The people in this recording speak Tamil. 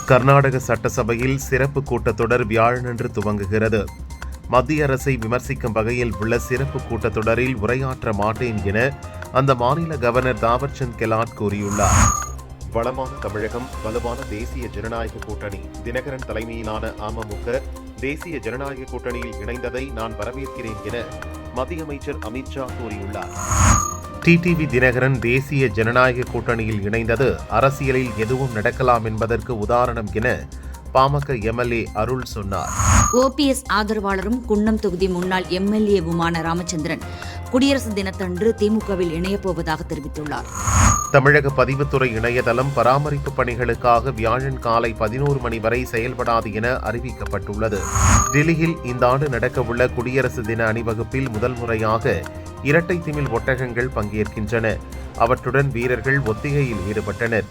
கர்நாடக சட்டசபையில் சிறப்பு கூட்டத்தொடர் வியாழனன்று துவங்குகிறது. மத்திய அரசை விமர்சிக்கும் வகையில் உள்ள சிறப்பு கூட்டத்தொடரில் உரையாற்ற மாட்டேன் என அந்த மாநில கவர்னர் தாவர்சந்த் கெலாட் கூறியுள்ளார். வளமான தமிழகம், வலுவான தேசிய ஜனநாயக கூட்டணி. தினகரன் தலைமையிலான அமமுக தேசிய ஜனநாயக கூட்டணியில் இணைந்ததை நான் வரவேற்கிறேன் என மத்திய அமைச்சர் அமித்ஷா கூறியுள்ளார். டிடிவி தினகரன் தேசிய ஜனநாயக கூட்டணியில் இணைந்தது அரசியலில் எதுவும் நடக்கலாம் என்பதற்கு உதாரணம் என பாமக எம்எல்ஏ அருள் சொன்னார். ஓபிஎஸ் ஆதரவாளரும் குன்னம் தொகுதி முன்னாள் எம்எல்ஏவுமான ராமச்சந்திரன் குடியரசு தினத்தன்று திமுகவில் இணையப்போவதாக தெரிவித்துள்ளார். தமிழக பதிவுத்துறை இணையதளம் பராமரிப்பு பணிகளுக்காக வியாழன் காலை 11 மணி வரை செயல்படாது என அறிவிக்கப்பட்டுள்ளது. டெல்லியில் இந்த ஆண்டு நடக்கவுள்ள குடியரசு தின அணிவகுப்பில் முதல் முறையாக இரட்டை திமில் ஒட்டகங்கள் பங்கேற்கின்றன. அவற்றுடன் வீரர்கள் ஒத்திகையில் ஈடுபட்டனர்.